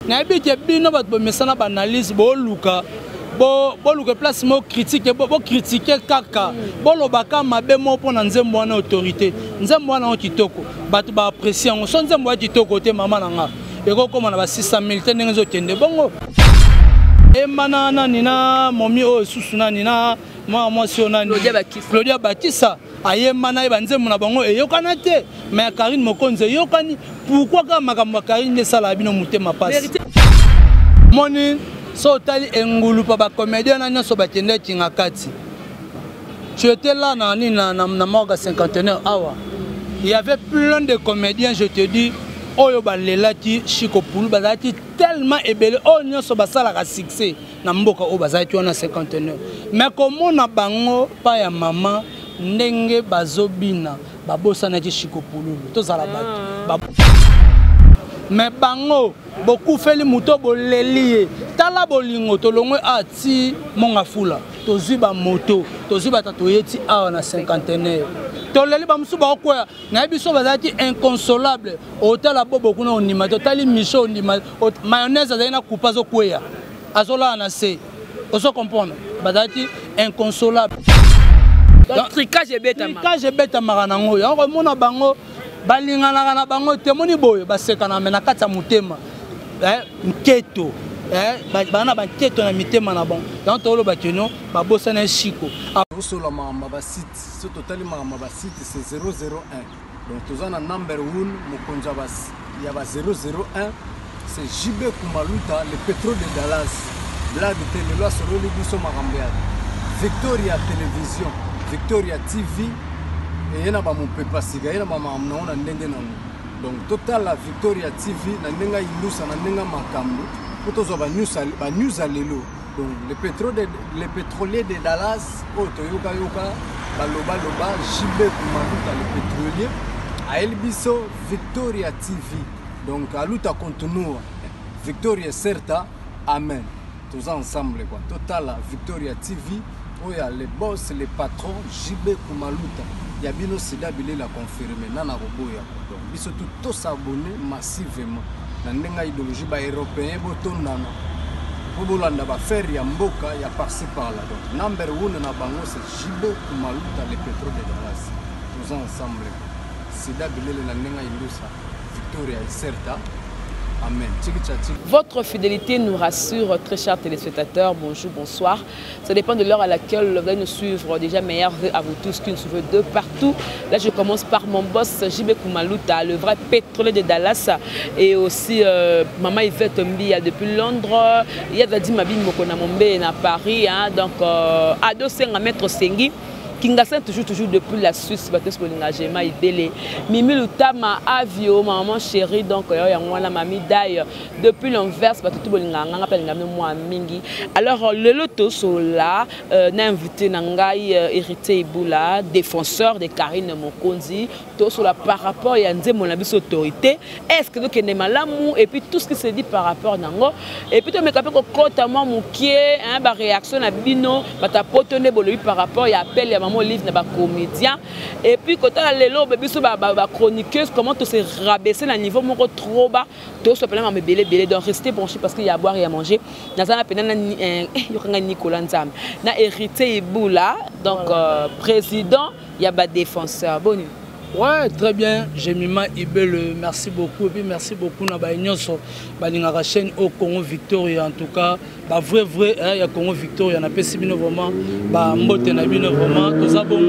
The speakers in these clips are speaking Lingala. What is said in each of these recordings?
Na bité bino bat bo mesana ba analyse bo luka. Bo luka place mo critique bo critiquer kaka. Bo lobaka mabe mo pona nzembo na autorité. Nzembo na kitoko. Bat ba apprécier on son nzembo kitoko te mama nanga. Eko koma na ba 600,000 te ndenge zo kende bongo. E manana nina momi o susuna nina moi si on a Claudia Batissa aye mana banzembo na bango e yokana te mais Karine Mokonze yokani pourquoi ka makambo Karine ne sala bino mutema passe moni so tali engulu pa ba comédien na nyoso ba kende kinga kati tu étais là na morgue cinquantenaire awa il y avait plein de comédiens je te dis oyo balelaki Chico Poulou bazaki tellement ébélé o nyoso basala ka succès na mboka o bazaki wana 59 mais comment na bango pa ya mama ndenge bazobina babosana ki Chico Poulou tozala bato mais bango beaucoup feli muto bolelié tala bolingo tolongwe ati monga fula tozwi ba moto tozwi batato yeti awa na 59 toleli ba musu ba kwa na biso bazaki inconsolable hôtel bobo kuna onima totali micho onima mayonnaise azana coupa zo kweya azola na se oso comprendre bazaki inconsolable donc tricage beta marana ngo yango mona bango balingana na bango temoni boyo basekana mena kata mutema nketo bana ba nketo na mitema na bon donc tolo bakeno babosa na Chico Solo ma site, ce total ma site c'est 001. Donc tous en number 1 Mokonza bas, il y a 001, c'est JB Kumaluta, le pétrole de Dallas. Là de télé sur le biso marambia. Victoria Télévision, Victoria TV et yana ba mon pepa siga, yana ba mamna on ndenge na. Donc total la Victoria TV na ndenga indusa na ndenga makambo. Potozo ba news alelo. Donc les pétroliers de Dallas, Toyoka Yoka, Baloba Loba, JB Kumaluta le pétrolier, à Elbiso, Victoria TV. Donc à Luta Continua, Victoria Certa, Amen. Tous ensemble quoi. Total Victoria TV, où il y a les boss, les patrons, JB Kumaluta. Il y a Bino Sida Bilé l'a confirmé, Nana Roboya. Donc ils sont tous s'abonner massivement. Nandenga idéologie ba européen boton nana. Bobolanda ba faire ya mboka ya par-ci par-là. Donc number 1 na bango c'est JB Kumaluta le pétrole de Dallas. Tous ensemble. Sida Bilé la nenga indusa. Victoria et Certa. Amen. Votre fidélité nous rassure, très chers téléspectateurs. Bonjour, bonsoir. Ça dépend de l'heure à laquelle vous allez nous suivre. Déjà, meilleurs vœux à vous tous qui nous suivent de partout. Là, je commence par mon boss, JB Kumaluta, le vrai pétrolier de Dallas. Et aussi, Maman Yvette Mbia depuis Londres. Il y a Vladimir Mabine Mokona Mombe à Paris. Hein, donc, Ado Senga Maître Sengi. Kingasen toujours depuis la Suisse, parce que l'engagement est belé. Mimi Lutama Avio, maman chérie, donc il y a moi la mamie d'ailleurs depuis l'envers, parce que tout le monde appelle moi Mingi. Alors le loto là, n'a invité Nangai hérité Iboula, défenseur de Karine Mokonzi, tout sur la par rapport à Yanze mon avis autorité. Est-ce que donc est malamou et puis tout ce qui se dit par rapport à Nango et puis tu me capé que quand moi moukié, hein, ba réaction à Bino, ba ta potonné lui par rapport à appel à maman livre na comédien et puis quand on les lots bébé sur ba chroniqueuse comment tu se rabaisser le niveau mon trop bas tout se plein me belé donc rester branché parce qu'il y a à boire et à manger dans un appel na Nicolas Nzam na hérité Iboula donc président il y a ba défenseur bon. Ouais, très bien. Jemima Ibel, merci beaucoup. Et puis merci beaucoup na baignoso balingaka chaîne au Congo Victoria en tout cas. Bah vrai il y a Congo Victoria na pesi bino vraiment ba mbote na bino vraiment tout ça bon.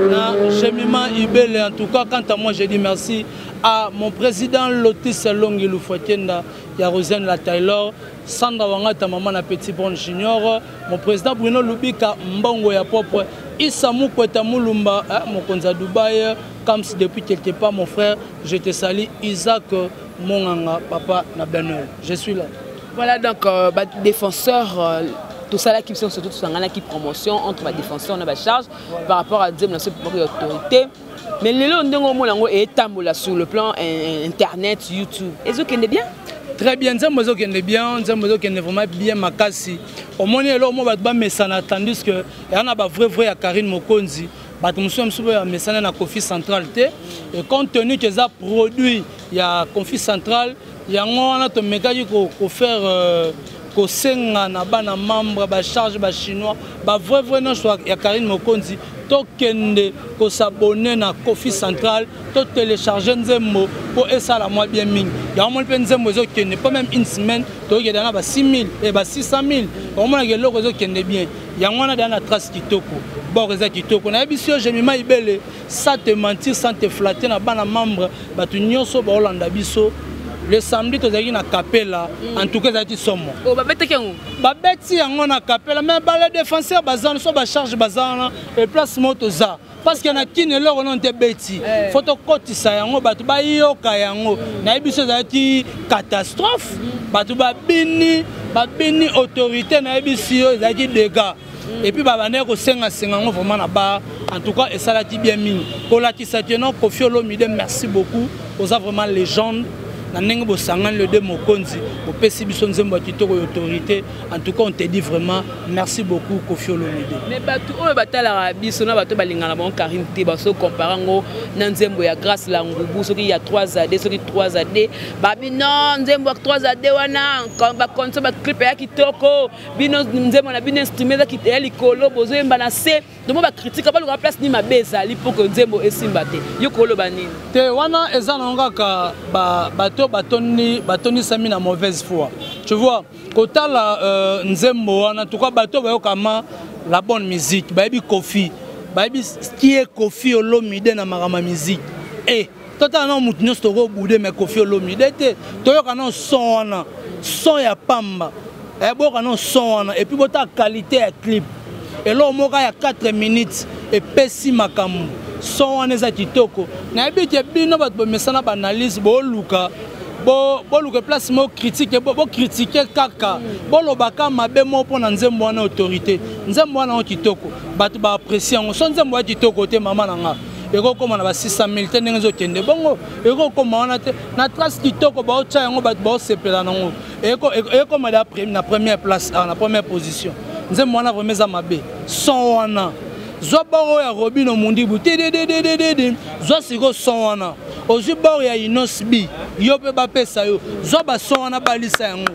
Na Jemima Ibel en tout cas quant à moi je dis merci à mon président Lotis Longi Lufwakenda, il y a Rosane la Taylor, Sandra Wangata maman na Petit Bon Junior, mon président Bruno Lubika Mbongo ya propre Isamu Kweta Mulumba, mon konza Dubaï, comme si depuis quelque part mon frère, je te salue Isaac Monganga, papa Nabenel. Je suis là. Voilà donc défenseur tout ça là qui sont surtout tout ça là qui promotion entre les défenseurs on a la charge par rapport à dire notre autorité. Mais les gens ndongo molango et tambola sur le plan internet, YouTube. Est-ce que c'est bien? Très bien, nous bien, vraiment bien makasi. Au moins là on va mesana tandis que il y en a vrai à Karine Mokonzi. Nous sommes souvent mesana na Kofi Central et compte tenu que ça produit il y a Kofi Central yango wana to mekaki ko faire ko senga na bana membre ba charge ba chinois ba vrai non soit ya Karine Mokonzi to kende ko s'abonner na Kofi Central to télécharger nzembo pour esa la moi bien ming ya mo pe nzembo zo kende pas même une semaine to ke dana ba 6000 et ba 600000 au moins ke loko zo kende bien yango wana dana trace kitoko bon reza kitoko na biso je mima ibele sans te mentir sans te flatter na bana membre batu nyonso ba Hollanda biso le samedi to zaki na Capella en tout cas zati somo o ba bete kengo ba beti yango na Capella mais ba les défenseurs bazana so ba charge bazana et place moto za parce que na kine loro non te beti photo kotisa yango batu ba yoka yango na biso zati catastrophe batu ba bini autorité na biso zaki dégâts et puis babane ko senga ngo vraiment na ba en tout cas et ça la dit bien mine pour la tisatieno Koffi Olomide merci beaucoup aux vraiment légende na ndenge bo sangan le de Mokonzi au pesi biso nzembo kitoko autorité en tout cas on te dit vraiment merci beaucoup Koffi Olomide mais batu o batala biso na batu balingana bon Karine te baso comparango na nzembo ya grâce la ngubu soki ya 3 AD soki 3 AD babi non nzembo 3 AD wana ba konso ba clip ya kitoko bino nzembo na bino instrument ki te likolo bozo yemba na se domo ba critique ba le place ni mabeza li pour que nzembo esimba te yokolo banini te wana ezana ngaka ba batoni sami na mauvaise foi. Tu vois, quand la nzembo en tout cas bato ba yokama la bonne musique, baby Koffi, baby qui est Koffi Olomide na marama musique. Et totalement mutino storo boudé mais Koffi Olomide te to yokana son ya pamba. Et bokana son et puis bota qualité ya clip. Et là moka ya 4 minutes et pesi makamu. Son eza kitoko. Na ebite bino bato mesana ba analyse bo luka luka place mo critique bo critiquer kaka bo lobaka mabe mo pona nzembo wana autorité nzembo wana kitoko bato ba apprécier ngo son nzembo kitoko te mama nanga eko koma na ba 600000 te ndenge zo kende bongo eko koma wana te na trace kitoko ba ocha yango bato ba sepela nango eko ma na première place na première position nzembo wana vraiment za mabe son wana zo boro ya Robino Mundibu tidididididi zo siko son wana ozu boro ya Inosbi yo pe ba pesa yo zo ba son wana balisa yango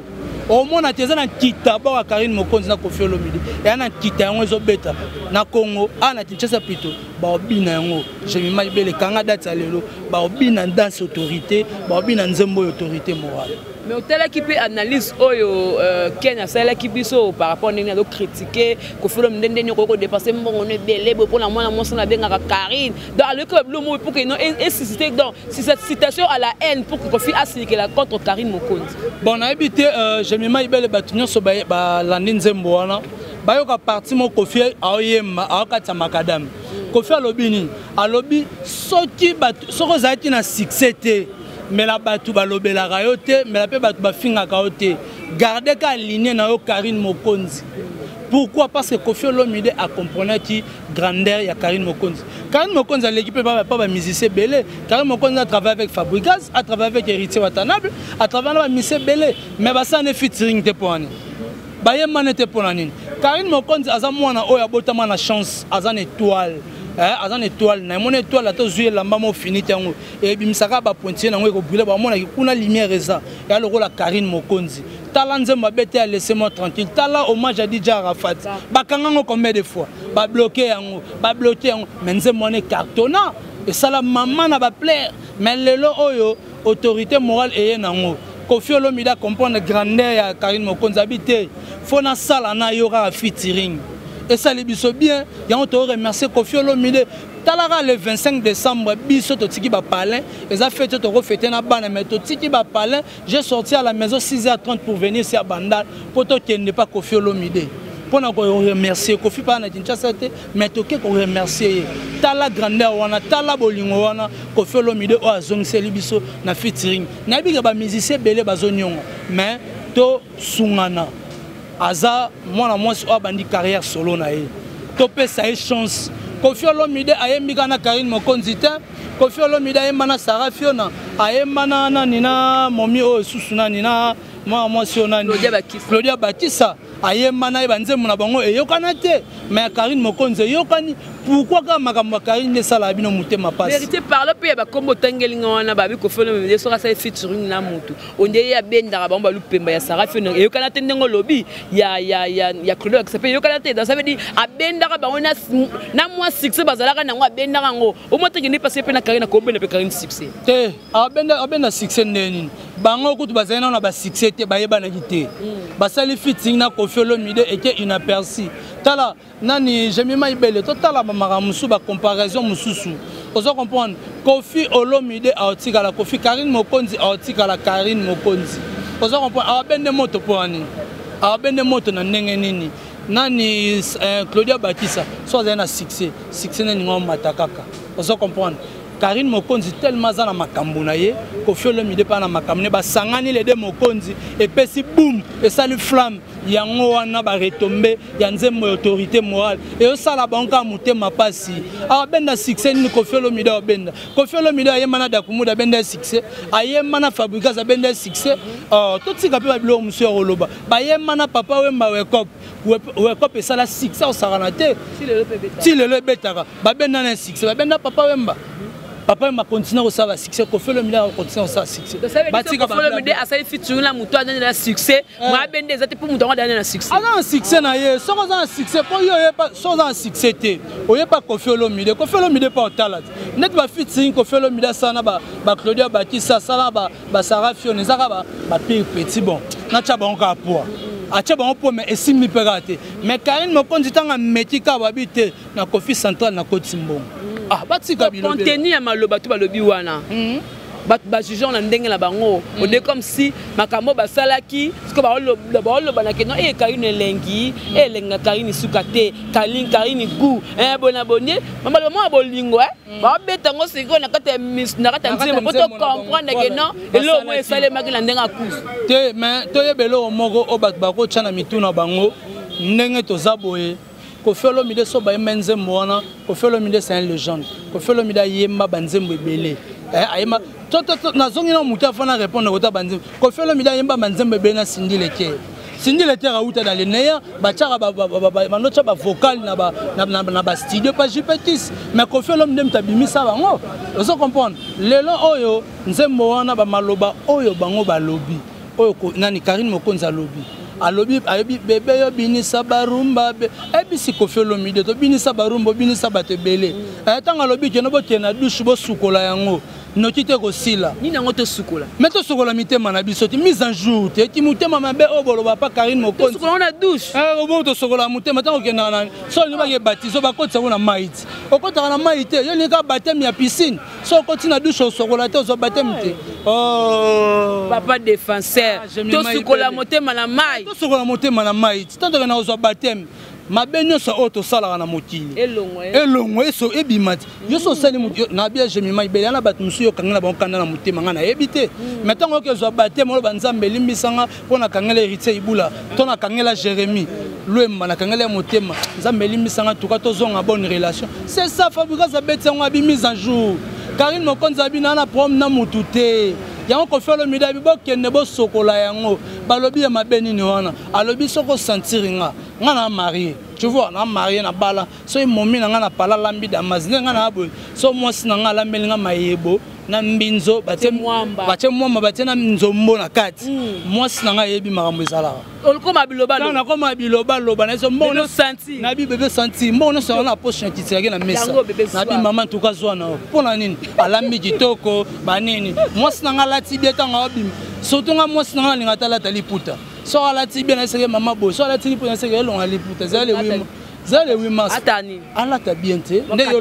au mona teza na kita boro Karine Mokonzi na Koffi Olomide ya na kita yango zo beta na Congo ana Kinshasa plutôt ba obina yango je mima ibele kanga date lelo ba obina danse autorité ba obina nzembo autorité morale. Mais au tel qui peut analyse oyo Kenya celle qui biso par rapport à nos critiquer Koffi Olomide ndeni ko dépasser mbongo ne belé pour la moi na benga Karine dans le club le mot pour que non et susciter donc si cette citation à la haine pour que Koffi assurer la contre Karine Mokonzi. Bon na habité je mima ibele batunyo so ba la nzembo wana ba yo ka parti mo Koffi aoyema akata makadam Koffi alobini alobi soki batu soko zaki na succès te mais la batu balobela rayote mais la pe batu bafinga kaote garder ka ligne na yo Karine Mokonzi. Pourquoi? Parce que Koffi Olomide a compris qui grandeur ya Karine Mokonzi. Karine Mokonzi l'équipe pas musicien belé. Karine Mokonzi a travaillé avec Fabricaz, a travaillé avec Héritier Watanabe, a travaillé avec musicien belé mais ça ne featuring te pour ani. Baye manete pour ani. Karine Mokonzi aza mwana oya botama na chance azan étoile. Azan étoile na mon étoile la to zuye lamba mo fini tango et bimisaka ba pointier nango ko brûler ba mona kuna lumière eza ya le rôle Karine Mokonzi tala nzemba bete a laissez-moi tranquille tala hommage à DJ Arafat bakanga ngo combien de fois ba bloquer yango mais nzemba ne cartonna et ça la maman na ba plaire mais lelo oyo autorité morale et nango Koffi Olomide comprendre grandeur ya Karine Mokonzi habité faut na sala na yora featuring. Et ça les biso bien, et on te remercie Koffi Olomide. Talara le 25 décembre, biso to tiki ba palin, et ça fait te refêter na bana mais to tiki ba palin, j'ai sorti à la maison 6h30 pour venir ici à Bandal pour to qui n'est pas Koffi Olomide. Pour nous remercier Koffi pas na Kinshasa mais to qui remercier. Tala grandeur wana, tala bolingo wana, Koffi Olomide o azong seli biso na featuring. Na bi ba musicien belé bazonyon, mais to sungana. Aza mwana mwasi o bandi carrière solo na ye topé ça une chance Koffi Olomide ayembika na Karine Mokonzi te Koffi Olomide ayemba na Sarah Fiona ayemba na nina momi o susu na nina moi si on a Claudia Batissa ayemba na banzembo na bango eyokana te mais Karine Mokonzi yokani pourquoi ka makambo Karine ne sala bino mutema passe vérité parle pe ba kombo tangelinga wana ba bi ko felo me so ka sa featuring na mutu onde ya benda ba ba lupemba ya Sarah fe yokana te ndengo lobby ya Claudia qui s'appelle yokana te ça veut dire abenda ba wana na moi succès bazalaka na ngo abenda ngo o moto ki ni passer pe na Karine ko benda pe Karine succès te abenda succès ndeni bango kutu bazana na ba succès te ba yeba na kité basali fitting na Koffi Olomide était inaperçu tala nani Jemima Ibele to tala ba maramusu ba comparaison mususu ozo comprendre Koffi Olomide aotika la Koffi Karine Mokonzi aotika la Karine Mokonzi ozo comprendre abende moto poani abende moto na ndenge nini nani Claudia Batissa so za na succès nani ngoma matakaka ozo comprendre Karine Mokonzi tellement za na makambo na ye Koffi Olomide pa na makambo ne ba sangani les deux Mokonzi et puis si boum et ça le flamme yango wana ba retomber ya nzembo autorité morale et au sala banka mutema pasi benda succès ni Koffi Olomide benda Koffi Olomide ayemana da kumuda benda succès ayemana fabrika za benda succès tout tika pe ba bilo monsieur Oloba ba yemana papa wemba wekop et ça la succès au saranate si le betaka ba benda na succès ba benda papa wemba papa m'a continué à faire succès Koffi Olomide a continué à faire succès Koffi Olomide a fait featuring la muto a donné succès moi ben des autres pour muto a donné succès ah succès na ye so za succès pour yo pas so za succès te oye pas Koffi Olomide pas talent net ba featuring Koffi Olomide sana ba Claudia Batissa sana ba Sarah Fione zaka ba petit bon na cha ba encore pour acha ba pour mais esimi pegate mais Karine Mokonzi tanga metika babite na Koffi Central na Kotimbo batika bilo contenu ya maloba to balobi wana ba jugeant na ndenge la bango on est comme si makambo basalaki parce que ba loba na kenon Karine elengi elenga Karine sukate Karine gu bona bonye mama mo bolingo ba beta ngo siko na kata nzembo poto comprendre que non elo mo esale maki na ndenga kusu te mais to yebelo moko o bat ba ko chana mituna bango ndenge to zaboye Koffi Olomide so ba menzembo wana Koffi Olomide c'est une légende Koffi Olomide yemba banzembo ebele ayema to nazongi na mutu afana répondre kota banzembo Koffi Olomide yemba banzembo ebele na Cindy Leter auta dans les neya bachara ba nocha ba vocal na ba studio pas jipetis mais Koffi Olomide mtabimisa bango ozo comprendre lelo oyo nzembo wana ba maloba oyo bango ba lobby oyo nani Karine Mokonzi lobby alobi ayebi bebe yo binisa barumba ebisi Koffi Olomide to binisa barumba binisa batebele tanga lobi ke no botena douche bo sukola yango noki te kosila ni nango te sukola mais to sukola mitema na biso ti mise en jour te ti mutema mabe oboloba pa Karine Mokonzi sukola na douche obo to sukola mutema tango ke na so ni ba ke baptizo ba kotsa na maiti okota na maiti yo ni ka baptême ya piscine so okoti na douche sukola te zo baptême te papa défenseur to sukola motema na mai to sukola motema na maiti tanto ke na zo baptême mabenyo so auto sala na mokili elongo eso ebimati yo so sali na bia Jemima Ibele na batu musu yo kangela ba kanda na motema ngana ebite metango ke zo baptême lo banzambe limbisanga pona kangela héritier ibula to na kangela Jérémie Lwemba na kangela motema nzambe limbisanga tuka to zonga bonne relation c'est ça fabrica za betengo abi mise en jour Karine Mokonzi abina na prom na mutute yango Koffi Olomide abi bokende bo sokola yango balobi ya mabeni ni wana alobi soko sentir nga na marié tu vois na marié na bala so momi na nga na pala lambi da mazine nga na abo so mwasi na nga lambeli nga mayebo na mbinzo batie mwamba batie na nzombo na kati mwasi na nga yebi makambo ezala olukoma biloba lo na koma biloba loba na so mbono senti na bi bébé senti mbono so na poche kitira na mesa na bi maman tuka zwana pona nini alambi kitoko banini mwasi na nga lati bieta nga obim surtout nga mwasi na nga linga tala liputa so alati bien na seke mama bo so alati liputa seke elonga liputa zale wimo zale wimo atani alata bien te nde yo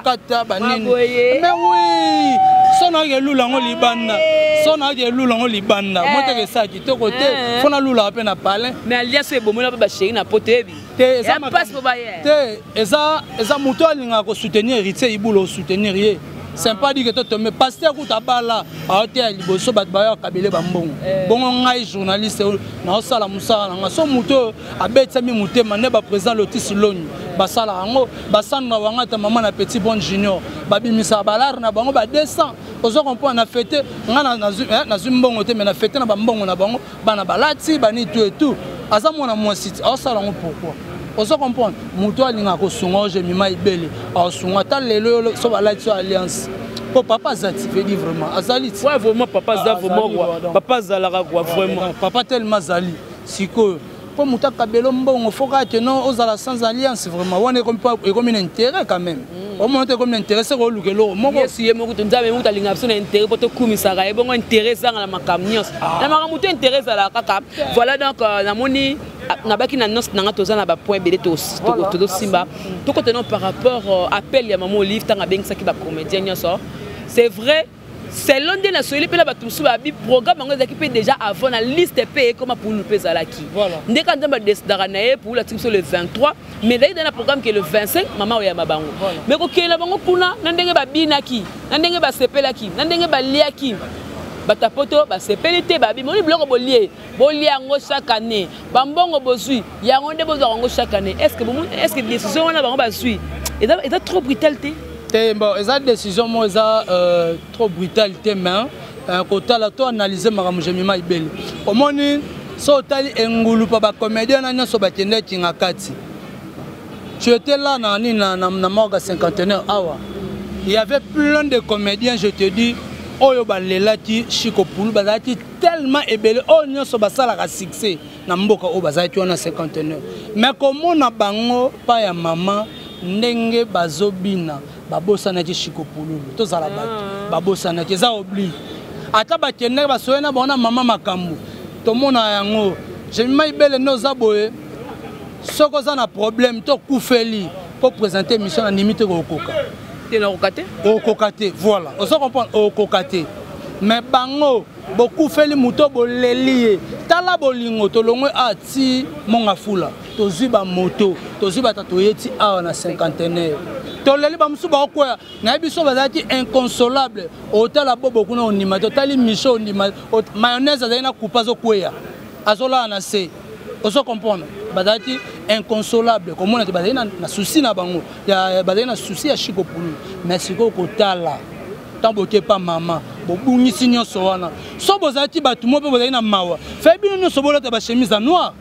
kata banini mais oui so na ke lula ngo libanda so na ke lula ngo libanda moto ke sa kitoko te fona lula pe na palin mais alias e bomola ba chéri na potebi te eza passe pour bayer te eza muto alinga ko soutenir héritier ibulo soutenir ye sympa dit que toi mais pasteur kuta bala aote ya liboso bat ba kabele bambongo bongo ngai journaliste na osala musala nga so muto abetsa mi mutema ne ba président Lotis Lonyi basala yango basandra wangata maman na petit bon junior babimisa balar na bango ba 200 ozo comprendre na fête nga na zumbongo te mais na fête na bambongo na bango bana balati bani tout et tout aza mona mwasi osala ngo pourquoi ozo comprendre muto alinga ko sunga je mima ibele osunga ta lelo so balati so alliance po papa zati veut dire vraiment azali ouais vraiment papa za vraiment papa zalaka quoi vraiment papa tellement zali siko po muta kabelo mbongo foka que non ozala sans alliance vraiment on est comme un intérêt quand même au moins comme un intérêt c'est ko lukelo moko si moko nzabe muta linga so na intérêt poto kumisaka e bongo intérêt sanga na makamnyos na makamuto intérêt zala kaka voilà donc na moni na baki na nos nanga tozana ba point belé to simba to kotenons par rapport appel ya maman Olive tanga bengisa ki ba comédien nyoso c'est vrai. C'est l'un des nationaux qui a un programme qui est déjà avant la liste payée comme pour nous payer à qui. Voilà. Dès qu'on a décidé pour la team sur le 23, mais d'ailleurs dans le programme qui est le 25, maman oya mabango. Mais quand il y a bango kuna, n'andenge ba binaki, n'andenge ba sepelaki, n'andenge ba liaki. Batapoto ba sepelité ba bi moni bloko bolie ngo chaque année. Bambongo bozui, yango nde bozo ngo chaque année. Est-ce que décision on a bango ba sui. Et ça trop brutalité. Bon, esa décision moi esa trop brutalité mais côté là to analyser maramu jemima ibeli omoni so tali engulu pa ba comédien na nyoso ba kende kinga kati tu étais là na morgue cinquantenaire awa il y avait plein de comédiens je te dis oyo ba lelaki Chico Poulou bazaki tellement ebele o nyoso ba sala ka succès na mboka o bazaki na cinquantenaire mais comment na bango pa ya maman ndenge bazobina babosana ki Chico Poulou to zala bato babosana ki za obli ata bakende basoyena bona mama makambu to mona yango je maibele no za boye soko za na problème to kufeli pour présenter mission na limite ko koka te na kokate o kokate voilà on se comprend o kokate mais bango beaucoup feli muto bolelié tala bolingo to longwe ati monga fula to ziba moto to ziba tatoyeti a na cinquantenaire to leli ba musu ba kwa na biso bazati inconsolable hôtel abobo kuna onima to tali mission onima mayonnaise azana coupa zo kwea azola na se on se comprend bazati inconsolable comme on a bazana na souci na bango ya bazana souci ya Chico Poulou mais siko kotala tamboke pa mama bobungisi nyonso wana so bozati batu mo pe bozali na mawa febi nyonso bolata ba chemise noire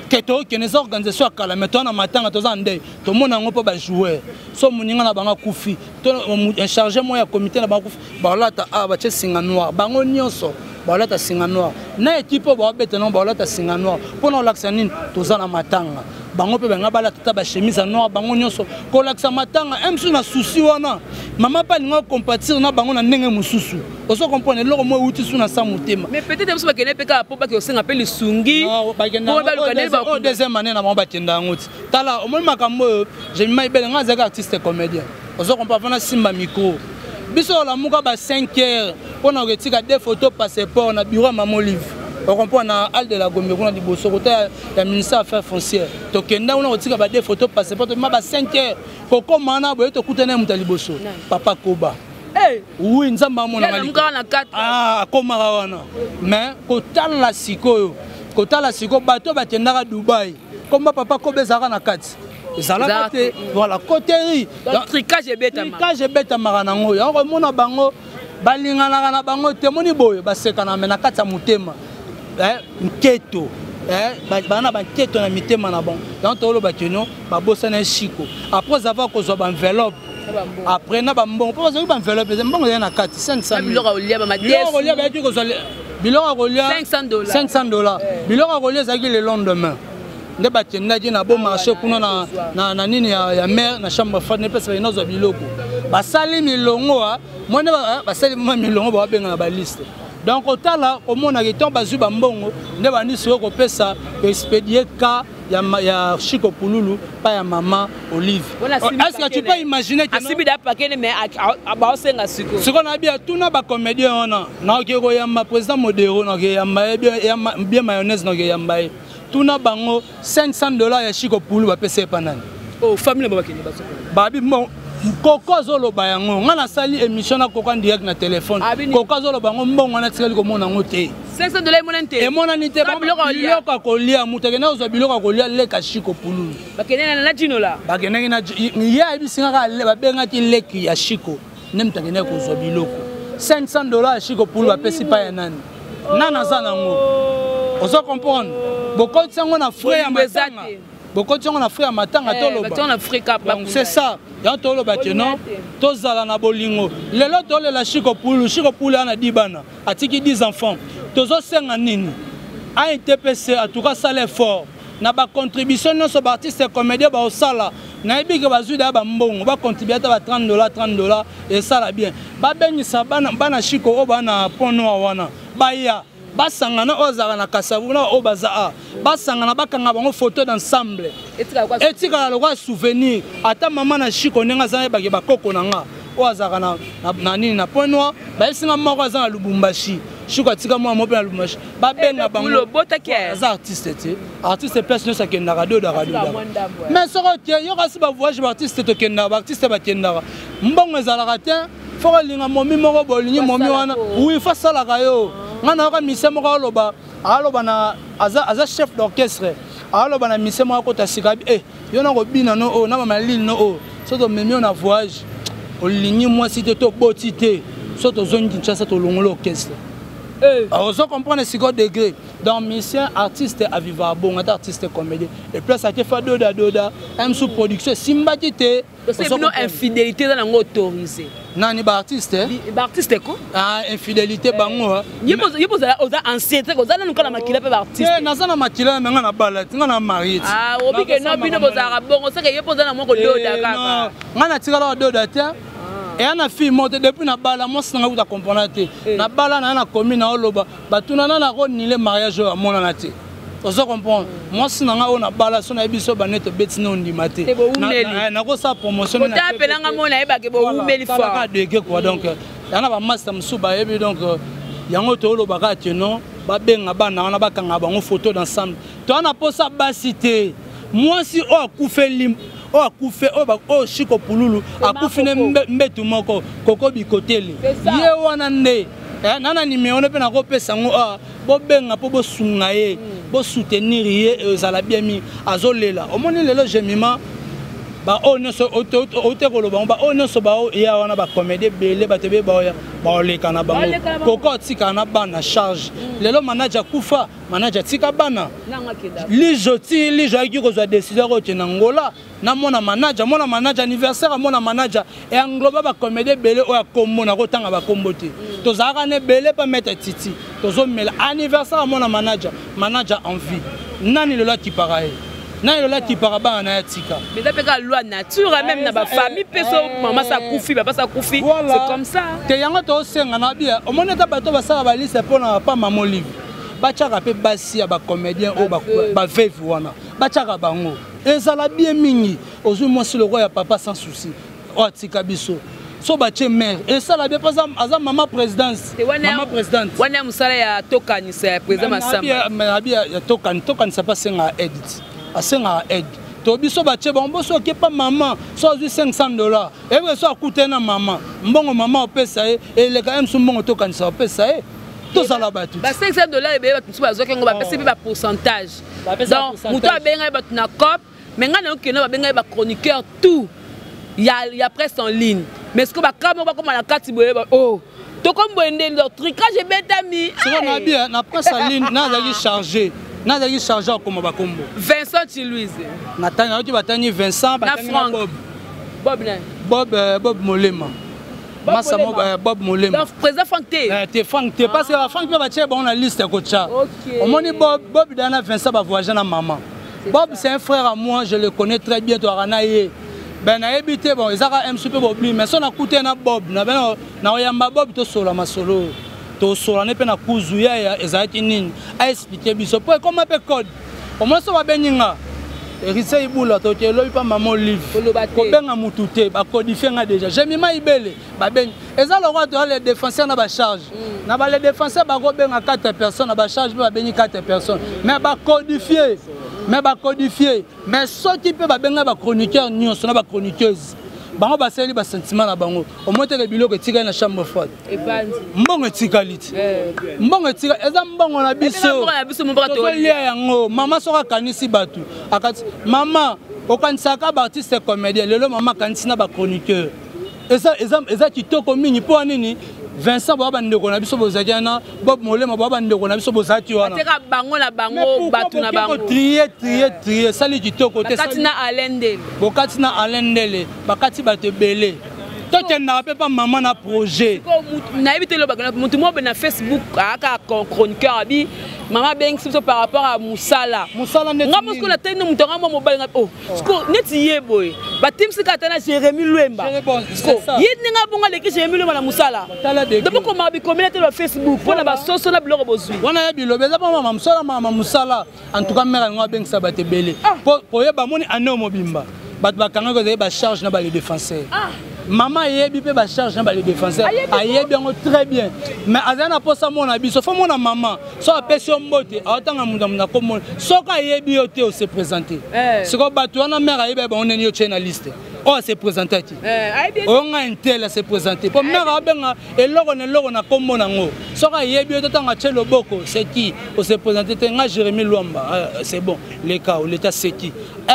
keto keneza organisation ya kala meto na matanga toza ndey to mona ngo po ba joueur so muninga na banga kufi to en chargé mo ya comité na banga kufi balata ba che singa noire bango nyonso balata singa noire na équipe ba beta non balata singa noire pona laksanine toza na matanga bango pe banga balata ba chemise noire bango nyonso ko laksa matanga emsu na souci wana maman pas ningo compatir na bango na ndenge mususu oso comprendre loko mo uti suna sa mutema mais peut-être emsu ba kene peka po ba ke osenga pe lisungi po ba lukane ba ko deuxième année na ba kenda ngoti tala omoni makambo je m'aibele nga zaka artiste comédien oso comprendre na simba micro biso la muka ba 5 heures pona retika des photos passeport na bureau maman Olive on comprend na hall de la Gombe kuna di boso côté ya ministère affaires foncières to kenda una retika ba des photos passeport ma ba 5 heures koko mana boye to kutana mutali boso papa Koba oui nzamba mona na komara wana mais kotala sikoyo bato bakendaka Dubaï comme papa Koba zaka na kati ezala te voilà coterie donc tricage beta marana ngo yango mona bango balingana na bango te moni boye basekana mena kati ya mutema nketo bana ba nketo na mitema na bon donc tolo bakeno babosana Chico après avoir kozwa ba enveloppe après na ba mbongo pour kozwa ba enveloppe mbongo na kati 500 biloko olia ba madesi biloko olia $500 biloko olia zaki le lendemain nde bakendaki na bon marché kuna na nini ya maire na chambre fade nepesa inozo biloko basali milongo mone basali milongo babenga na ba liste donc otala omona ke ton bazu bambongo nde bandi soko kopesa expédier ka ya Chico Poulou pa ya maman Olive. Est-ce que tu peux imaginer que asibi da pakene mais ba osenga siko siko na bia tuna ba comédien ona na ke ko yamba président modéro na ke yamba bien mayonnaise na ke yamba tuna bango $500 ya Chico Poulou ba pesa panani oh famille ba bakene ba soko babi bon Koko zolo bayango nga na sali émission na Koko en direct na téléphone Koko zolo bango mbongo na tikali ko mona ngote 500 dollars monante. Et mon anité biloko kolia mutakena ozo biloko kolia leka Chico Pululu. Bakena na dinola. Bakena na ya bisinga le babenga ti leki ya Chico. Nemtakena ko zo biloko. 500 dollars Chico Pululu apesi pa ya nani. Nana za nango. Ozo comprendre. Boko tsango na frère ya matanga. Boko tsango na frère ya matanga toloba. Donc c'est ça. Ya toloba que non. Tozala na bolingo. Lelo tolela Chico Pululu. Chico Pululu ana dibana. Atiki 10 enfants. Tozo senga nini. A ITPC a tout cas ça l'effort. Na ba contribution non so artiste comédien ba osala. Na ebi ke bazuda ba mbongo ba contribuer ta ba $30 et ça la bien. Ba benisa bana Chico o bana pono wana. Ba ya basangana ozala na kasavuna o baza basangana bakanga bango photo d'ensemble. Etika lokwa souvenir. Ata mama na Chico nenga za ba ke bakoko nanga. O azaka na nini na pono ba esinga moko za na Lubumbashi. Chico tika moi mo pe Lubumbashi. Ba benga bango za artiste te. Artiste personne ça kenda radio da radio. Mais soko tie yo kasi ba voyage ba artiste to kenda ba artiste ba kenda. Mbongo ezalaka te. Foko linga momi moko bolingi momi wana. Oui fa sala ka yo. Ngana ka mise moko aloba na aza chef d'orchestre. Aloba na mise moko ta sikabi yo na ko bina no o na mama lile no o. Soto memi on a voyage. Olingi moi si te to botité. Soto zone Kinshasa to longolo orchestre. On comprend le degré. Donc, mission artiste à vivre à bon, artiste comédien. Et puis, ça fait Doda, M sous production, Simbatité. C'est une infidélité dans l'angle autorisé. Non, il y a artiste. Artiste quoi? Ah, infidélité, bango. Il y a ancienneté, vous avez encore la maquille pour artiste. Non, ça na maquille, mais on a balade, on a marié. Ah, oui, que non, bino vous avez bon, on sait qu'il y a posé la montre Doda. Non, on a tiré la Doda. Et on a fait monter depuis na bala moi sans vous comprendre na bala na commune na oloba batuna na ko ni le mariage à mon naté on se comprend moi si na na bala so na biso baneto betina ondimate na ko sa promotion na tapelanga mona eba ke bo umeli fort ka degré quoi donc yana ba master musuba yebi donc yango to oloba ka teno ba benga bana na bakanga bango photo d'ensemble to na posa basité moi si o akufeli o akufe o Chico Pululu akufine mbetu moko koko bikoteli ye wana nde nana numéro pe na ko pesa ngo bo benga po bo sunga ye bo soutenir ye ezala bien mi azolela omoni lelo jemima ba ono so otekoloba ba ono so ba ya wana ba comédie belé ba tebe ba ya ba leka na bango koko tika na bana charge lelo manager kufa manager tika bana lijo aki ko zo décider ko tena ngola na mona manager anniversaire mona manager et engloba ba comédie belé o ya kombo na ko tanga ba kombo te to zaka ne belé pa mettre titi to zo mela anniversaire mona manager en vie nani lelo ki pareil. Non, il a qui parabana na tika. Mais d'après la loi nature même na ba famille peso maman ça koufi papa ça koufi c'est comme ça. Te yango to senga na bia. O moneta bato ba sala ba liste pour na pas maman livre. Ba tchaka pe basi ya ba comédien o ba veuve wana. Ba tchaka bango. Ezala bien mingi. Ozu moi sur le roi ya papa sans souci. O tika biso. So ba tche mère et ça la bien pas aza maman présidence. Maman présidente. Wana musala ya tokani c'est président Massamba. Mais bia ya tokani ça pas senga edit. Asenga aide to biso ba che bombo so ke pa maman so $500 et we so akute na maman mbongo maman opesa e le quand même so mbongo to kanisa opesa e to sala ba tout ba $500 e be ba tout ba zo ke ngo ba pesa ba pourcentage donc muto abenga ba na cop mais ngana ke no ba benga ba chroniqueur tout il y a presse en ligne mais ce que ba kamo ba comme na kati boye ba oh to comme boende le tricage betami so na bien na presse en ligne na zaki charger. Nazaki chargé comme bakombo. Vincent Chilouise. Natanya tu batani Vincent batani Bob Molema. Massa Bob Molema. Donc président Franck T. Franck T parce que Franck peut battre bon la liste kocha. Au moni Bob dana Vincent va voyager na maman. Bob c'est un frère à moi, je le connais très bien to Aranaye. Ben na habité bon, ils a un super Bob mais son a coûté na Bob na oyamba Bob to solo masolo. To solane pe na kuzuya ya ezaki nini a expliquer biso po comment pe code au moins so ba beninga erisa ibula to te loyi pa maman livre ko benga mutute ba codifier nga déjà j'ai mis ma ibele ba ben eza le roi de les défenseurs na ba charge na ba les défenseurs ba ko benga 4 personnes na ba charge ba beni 4 personnes mais ba codifier mais so qui peut ba benga ba chroniqueur nyonso na ba chroniqueuse bango basali ba sentiment na bango au moins te biloko etika na chambre froide mbongo etika liti mbongo etika eza mbongo na biso to lia yango mama soka kanisi batu akati mama okanisaka ba artiste comédien lelo mama kanisi na ba chroniqueur eza kitoko mingi po nini Vincent baba ndeko na biso bozakana Bob Molema baba ndeko na biso bozati wana ateka bango na bango batu na bango trier sali kitoko te bakati na Alendele bokati na Alendele bakati bato belé toi na pas maman na projet na éviter le bagage mutu mo na Facebook aka chroniqueur abi maman beng sur par rapport à Moussala net ngamos ko la tene mutu ngamo mobile nga oh sko net yeboy batim sika tana Jérémy Luemba yini nga bonga leki Jérémy Luemba na Moussala donc ko ma bi communauté na Facebook pour na ba soso na biloko bozui wana ya bilo beza pas maman Moussala maman Moussala en tout cas mère nga beng sabate belé pour yeba moni ane mobimba bat bakanga ko ba charge na ba les défenseurs maman yebi pe ba charge na ba les défenseurs ayebi ngo très bien mais azana posa mona biso fo mona maman so apesi mbote atanga munda munda ko mona soka yebi yote o se présenter c'est ko batu wana mère ayebi ba oneni yo na liste o se présenter ti o nga intel se présenter pour mère abenga eloko ne loko na ko mona ngo soka yebi yote tanga chelo boko c'est qui o se présenter nga Jérémy Luemba c'est bon les cas l'état c'est qui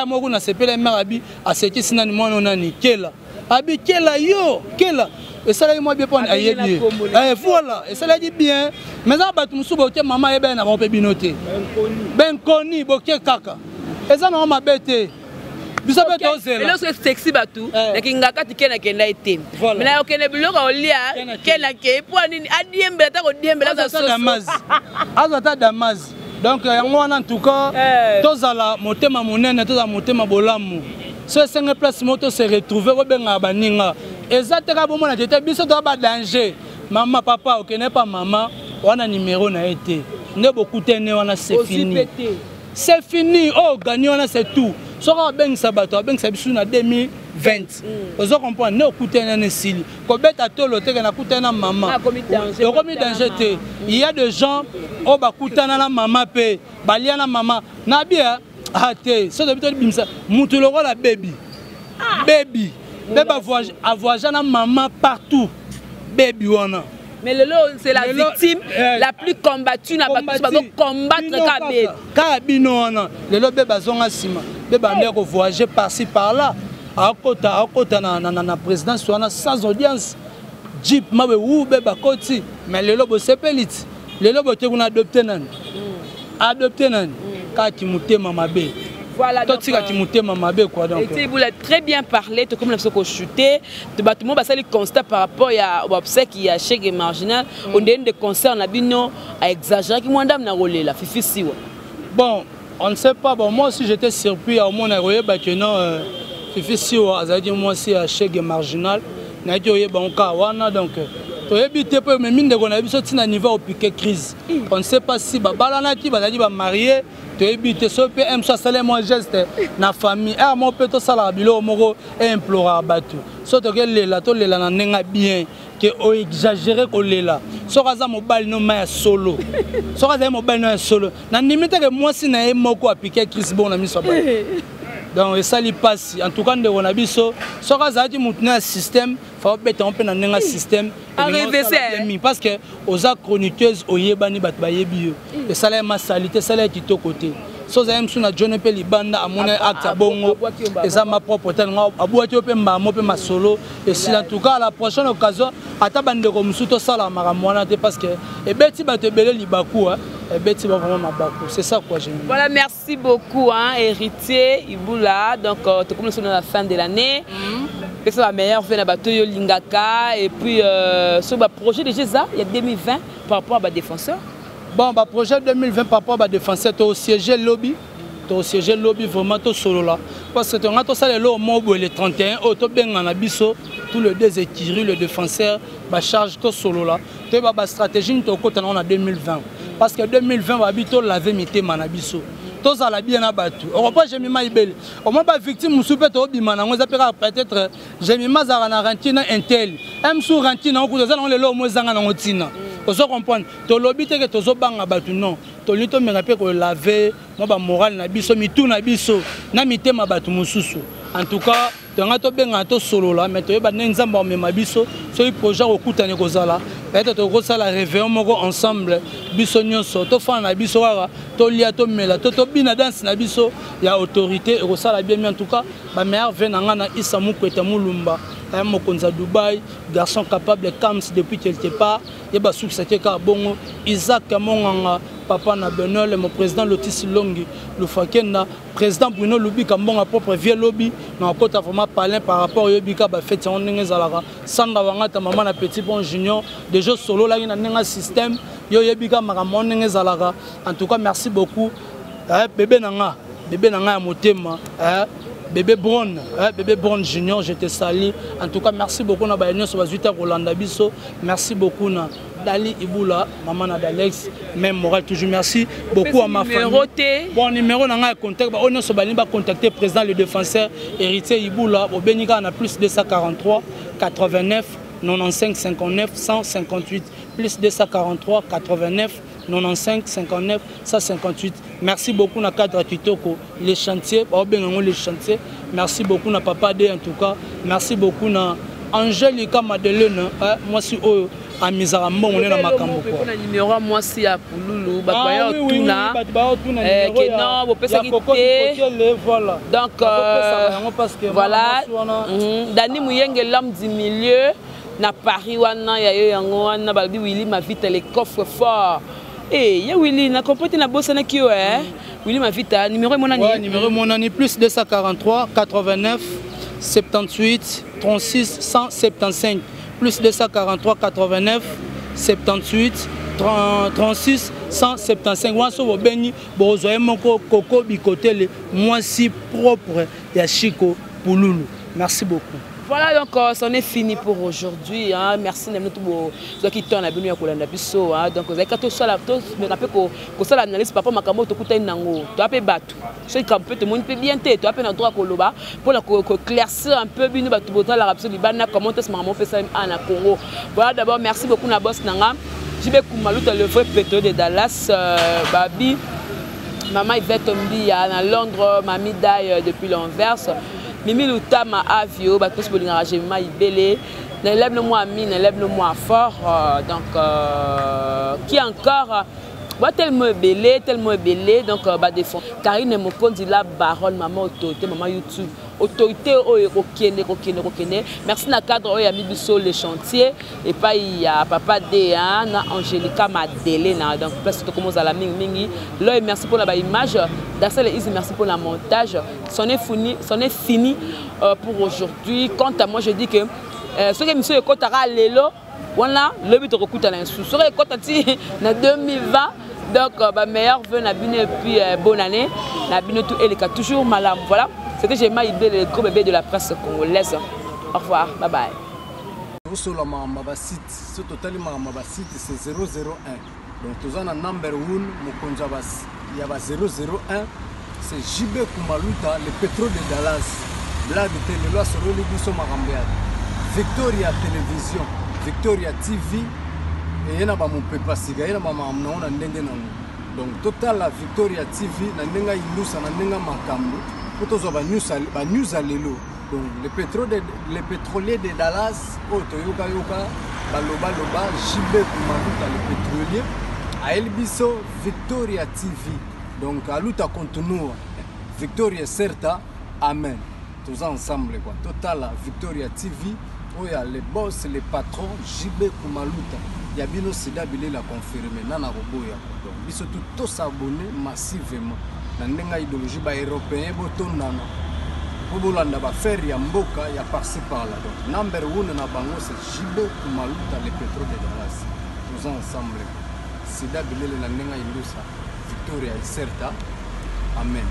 moko na sepela mère abi a c'est qui sinani mwana nani kela abi kela yo kela et ça là moi bien pour ayebi voilà et ça là dit bien mais ça batu musu boke maman ebe na bon pe binoté ben koni boke kaka et ça non ma bête biso bête ozela et là sexy batu na kingaka tikena kenda ite mais là okene biloko olia kena ke pour nini adiembe ta ko diembe la so azata damas donc yango en tout cas tozala motema monene tozala motema bolamu ce 5 place moto se retrouver obenga baninga ezateka bomona tete biso to ba danger maman papa okene pas maman wana numéro na été ne beaucoup tene wana c'est fini oh gagner wana c'est tout soko beng sabato beng sabisu na 2020 ozo comprendre ne okutena ne sili ko beta tolo teke na kutena maman komi danger te il y a des gens o ba kutana na maman pe balia na maman na bia ate so de bimsa mutu loko la baby voyager na maman partout baby wana mais lelo c'est la victime la plus combattue na batu ba combattre ka bino wana lelo beba zonga sima beba ndeko voyager par-ci par-là akota na présidence wana sans audience jeep mabe ou beba koti mais lelo bo sepelit lelo bo te kuna adopter nani Kati mutema mabe. Voilà, donc, vous l'avez très bien parlé, tout comme nous avons chuté. Tout le monde a constat par rapport à l'obsèque qui a chez Marginal. On a des concerts, on a exagéré. Qui m'a dit la Fifi Siwa. Bon, on ne sait pas. Bon, moi aussi j'étais surpris à mon avis que non Fifi Siwa, a dit moi aussi à chez Marginal. N'a dit bon cas wana donc. Mais mine de on a vu sorti un niveau au piqué crise. On ne sait pas si balana qui va dire marié. Tu es so PM so salé mon geste na famille mon peto sala bilo moko implora batu so to ke lela to lela na nenga bien que o exagérer ko lela so kaza mobile no ma solo so kaza mobile no solo na limite que moi si na moko appliquer Chris bon na miso ba donc ça li passe en tout cas de on a biso so kaza ti mutna système faut bête on peut na nenga système parce que aux chroniqueuses oyebani bat bayebi et ça la ma salité ça la tito côté so za msu na John pe libanda amona acte bongo et ça ma propre tel aboati pe mbamo pe masolo et si en tout cas à la prochaine occasion ata bande ko msuto sala maramwana te parce que et beti bato belé libaku et beti ba vraiment mabaku c'est ça quoi j'aime. Voilà, merci beaucoup héritier Iboula, donc tout comme nous sommes à la fin de l'année. C'est la meilleure fin à bateau Lingaka et puis sur le projet de GESA, il y a 2020 par rapport à la défenseur. Bon, le projet 2020 par rapport à la défenseur, tu as au siège lobby. Tu as au siège lobby vraiment tout solo là. Parce que tu as tout ça le 31, tu as tout le déséquilibre, le défenseur, la charge tout solo là. Tu as la stratégie tu as en 2020. Parce que 2020, tu as lavé mité manabiso. Tous à la bien abattu. On reprend j'ai mis ma ibel. On m'a pas victime soupé to bimana. On appellera peut-être j'ai mis ma zarana rantina intel. M sous rantina on cousin on le lo mo zanga na ngotina. Ozo comprendre. To lobby te que tozo banga battu non. To lito me rappelle ko laver moi ba moral na biso mitu na biso na mitema battu mususu. En tout cas tonga to benga to solo là mais to ba nzamba mema biso so i projet okutane kozala peut-être to sala réveillon moko ensemble biso nyonso to fana biso wara to lia to mela to bina danse na biso ya autorité et sala bien en tout cas ba meilleur venanga na Issa Mukweta Mulumba un mokonza Dubaï garçon capable Kams depuis quelque part et ba succès ka bongo Isaac Monganga papa na Benol mon président Lotis Longi le Fakenda président Bruno Lubi Kambonga propre vieux lobby na kota vraiment parler par rapport au bika ba fête on ngezalaka sanda wangata maman na petit bon junior de jeux solo là na nenga système yo yebika makambo ngezalaka en tout cas merci beaucoup bébé nanga ya motema bébé Brown junior je te salue en tout cas merci beaucoup na ba union sur 8 Rolanda biso merci beaucoup na Dali Iboula, maman d'Alex, même moral toujours merci beaucoup à ma famille. Bon numéro n'a contact, on se va contacter président le défenseur héritier Iboula, au Bénika on a plus 243 89 95 59 158 plus 243 89 95 59 158. Merci beaucoup na cadre Kitoko les chantiers, les chantiers. Merci beaucoup na papa D en tout cas. Merci beaucoup na Angelica Madeleine, moi si a misara mbongo na makambo ko na numéro moi si ya pululu ba kwaya tuna que non bo pesa kité voilà donc voilà Dani Muyenge l'homme du milieu na Paris wana ya yo yango wana ba bi Willy ma vite les coffres forts ya Willy na comporter na bossa na kio Willy ma vite numéro mon année plus 243 89 78 36 175 plus 243 89 78 36 175 wanso bobeni bozoye moko koko bikotele moi si propre ya Chico Pululu. Merci beaucoup. Voilà donc c'en est fini pour aujourd'hui merci de nous ceux qui tournent à Benu ya Kolanda biso donc vous avez quand ça la me rappelle que ça l'analyse papa makambo to kuta nango to apé batu ceux qui peut te monde peut bien te to apé na droit koloba pour la éclaircir un peu binu batu bota la rapso libana comment est-ce maman fait ça en Congo. Voilà d'abord merci beaucoup na boss nanga Jibe Kumaluta le vrai pétrole de Dallas Babi maman Yvette Mbi à Londres mamie Daï depuis l'Anvers Mimi Lutama Avio, Batos Bolingajema Ibele, n'élève le moi ami, n'élève le moi fort, donc qui encore, tellement belé, donc bah défend. Karine Mokondi la baronne, maman autorité, maman YouTube, autorité Rokene. Merci na cadre au Yami Bisso le chantier et pas il y a papa Déa, na Angelica Madelena, donc place tout commence à la mingi. Là merci pour la image, Dassel Easy merci pour la montage. C'en est fini pour aujourd'hui. Quant à moi je dis que ce que monsieur Kotara Lelo, voilà le but de recouter à l'insou. Ce que Kotati en 2020. Donc, meilleur vœu na bine et puis bonne année. Na bine tout et les cas toujours malade. Voilà, c'était j'ai idée le gros bébé de la presse congolaise. Au revoir, bye bye. Sur la site, ce total site c'est 001. Donc tous en number 1 Mokonja il y a 001. C'est JB Kumaluta, le pétrole de Dallas. Blague de télé sur le Bisso Marambiad. Victoria Télévision, Victoria TV. Et il y a mon papa siga, il y a maman na ndenge nango. Donc total la Victoria TV na ndenga ilusa na ndenga makambo. Poto zo ba news alelo. Donc le pétrolier de Dallas, Toyoka baloba JB Kumaluta le pétrolier a Elbiso Victoria TV. Donc à luta continue Victoria certa amen. Tous ensemble quoi. Total la Victoria TV où il y a les boss, les patrons JB Kumaluta. Il y a bien aussi d'habiller la confirmer nana roboya donc biso tout s'abonner massivement na ndenga idéologie ba européen botondana bobolanda ba faire ya mboka ya par-ci par-là donc number 1 na bango c'est JB Kumaluta le pétrole de Dallas tous ensemble c'est d'habiller la ndenga ilusa Victoria certa amen.